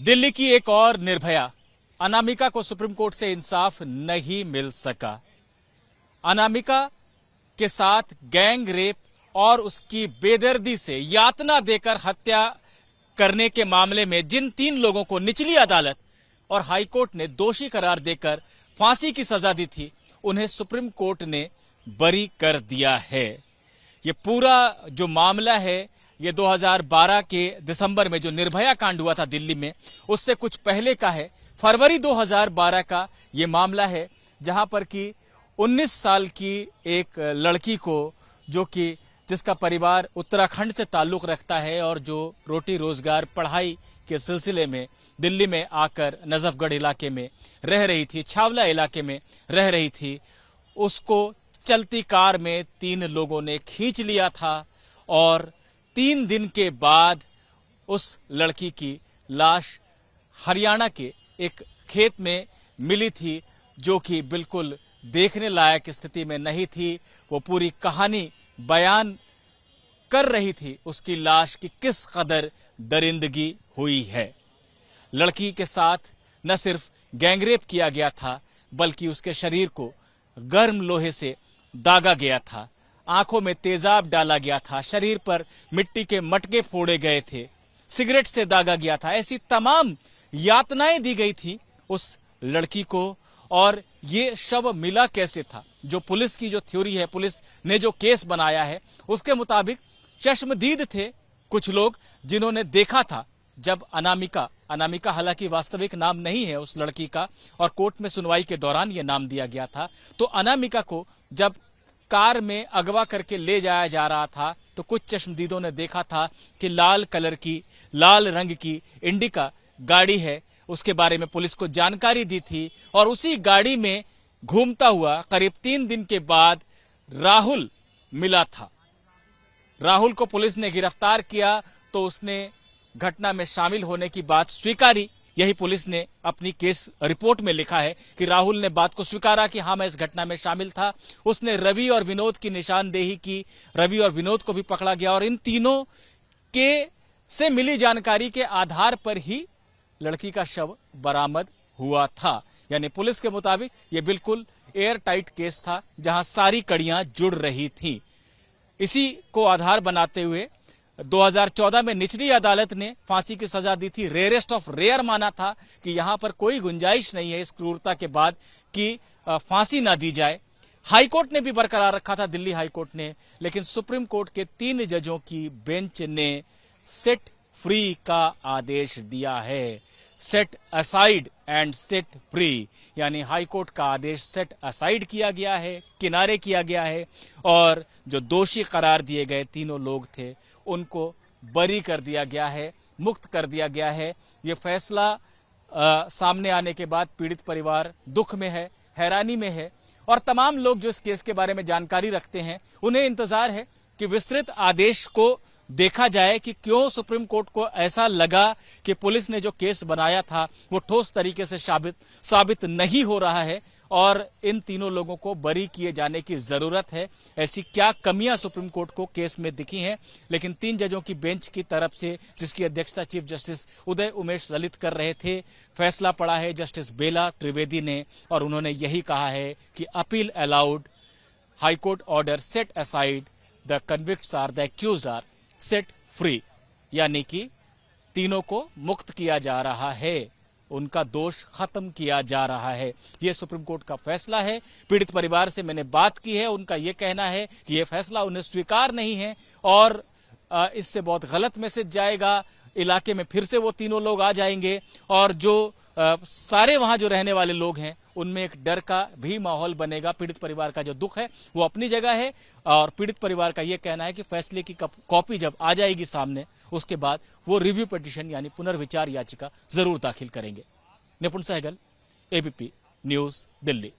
दिल्ली की एक और निर्भया अनामिका को सुप्रीम कोर्ट से इंसाफ नहीं मिल सका। अनामिका के साथ गैंग रेप और उसकी बेदर्दी से यातना देकर हत्या करने के मामले में जिन 3 लोगों को निचली अदालत और हाईकोर्ट ने दोषी करार देकर फांसी की सजा दी थी, उन्हें सुप्रीम कोर्ट ने बरी कर दिया है। ये पूरा जो मामला है ये 2012 के दिसंबर में जो निर्भया कांड हुआ था दिल्ली में, उससे कुछ पहले का है। फरवरी 2012 का ये मामला है जहां पर कि 19 साल की एक लड़की को, जो कि जिसका परिवार उत्तराखंड से ताल्लुक रखता है और जो रोटी रोजगार पढ़ाई के सिलसिले में दिल्ली में आकर नजफगढ़ इलाके में रह रही थी, छावला इलाके में रह रही थी, उसको चलती कार में 3 लोगों ने खींच लिया था और 3 दिन के बाद उस लड़की की लाश हरियाणा के एक खेत में मिली थी, जो कि बिल्कुल देखने लायक स्थिति में नहीं थी। वो पूरी कहानी बयान कर रही थी उसकी लाश की किस कदर दरिंदगी हुई है। लड़की के साथ न सिर्फ गैंगरेप किया गया था, बल्कि उसके शरीर को गर्म लोहे से दागा गया था, आंखों में तेजाब डाला गया था, शरीर पर मिट्टी के मटके फोड़े गए थे, सिगरेट से दागा गया था। ऐसी तमाम यातनाएं दी गई थी उस लड़की को। और ये शव मिला कैसे था? जो पुलिस की जो थ्योरी है, पुलिस ने जो केस बनाया है, उसके मुताबिक चश्मदीद थे कुछ लोग जिन्होंने देखा था जब अनामिका हालांकि वास्तविक नाम नहीं है उस लड़की का, और कोर्ट में सुनवाई के दौरान यह नाम दिया गया था। तो अनामिका को जब कार में अगवा करके ले जाया जा रहा था तो कुछ चश्मदीदों ने देखा था कि लाल रंग की इंडिका गाड़ी है, उसके बारे में पुलिस को जानकारी दी थी। और उसी गाड़ी में घूमता हुआ करीब 3 दिन के बाद राहुल मिला था। राहुल को पुलिस ने गिरफ्तार किया तो उसने घटना में शामिल होने की बात स्वीकारी। यही पुलिस ने अपनी केस रिपोर्ट में लिखा है कि राहुल ने बात को स्वीकारा कि हाँ, मैं इस घटना में शामिल था। उसने रवि और विनोद की निशानदेही की, रवि और विनोद को भी पकड़ा गया और इन तीनों के से मिली जानकारी के आधार पर ही लड़की का शव बरामद हुआ था। यानी पुलिस के मुताबिक यह बिल्कुल एयर टाइट केस था जहां सारी कड़ियां जुड़ रही थी। इसी को आधार बनाते हुए 2014 में निचली अदालत ने फांसी की सजा दी थी। रेयरेस्ट ऑफ रेयर माना था कि यहां पर कोई गुंजाइश नहीं है इस क्रूरता के बाद कि फांसी ना दी जाए। हाईकोर्ट ने भी बरकरार रखा था, दिल्ली हाईकोर्ट ने, लेकिन सुप्रीम कोर्ट के 3 जजों की बेंच ने सेट फ्री का आदेश दिया है। Set aside and set free, यानी हाईकोर्ट का आदेश सेट असाइड किया गया है, किनारे किया गया है, और जो दोषी करार दिए गए 3 लोग थे उनको बरी कर दिया गया है, मुक्त कर दिया गया है। ये फैसला सामने आने के बाद पीड़ित परिवार दुख में है, हैरानी में है, और तमाम लोग जो इस केस के बारे में जानकारी रखते हैं उन्हें इंतजार है कि विस्तृत आदेश को देखा जाए कि क्यों सुप्रीम कोर्ट को ऐसा लगा कि पुलिस ने जो केस बनाया था वो ठोस तरीके से साबित नहीं हो रहा है और इन 3 लोगों को बरी किए जाने की जरूरत है। ऐसी क्या कमियां सुप्रीम कोर्ट को केस में दिखी हैं? लेकिन 3 जजों की बेंच की तरफ से, जिसकी अध्यक्षता चीफ जस्टिस उदय उमेश ललित कर रहे थे, फैसला पड़ा है जस्टिस बेला त्रिवेदी ने, और उन्होंने यही कहा है कि appeal allowed, high court order set aside, the convicts are, the accused are set free, यानी कि तीनों को मुक्त किया जा रहा है, उनका दोष खत्म किया जा रहा है। यह सुप्रीम कोर्ट का फैसला है। पीड़ित परिवार से मैंने बात की है, उनका यह कहना है कि यह फैसला उन्हें स्वीकार नहीं है और इससे बहुत गलत मैसेज जाएगा। इलाके में फिर से वो 3 लोग आ जाएंगे और जो सारे वहां जो रहने वाले लोग हैं उनमें एक डर का भी माहौल बनेगा। पीड़ित परिवार का जो दुख है वो अपनी जगह है, और पीड़ित परिवार का यह कहना है कि फैसले की कॉपी जब आ जाएगी सामने, उसके बाद वो रिव्यू पिटीशन यानी पुनर्विचार याचिका जरूर दाखिल करेंगे। निपुण सहगल, एबीपी न्यूज, दिल्ली।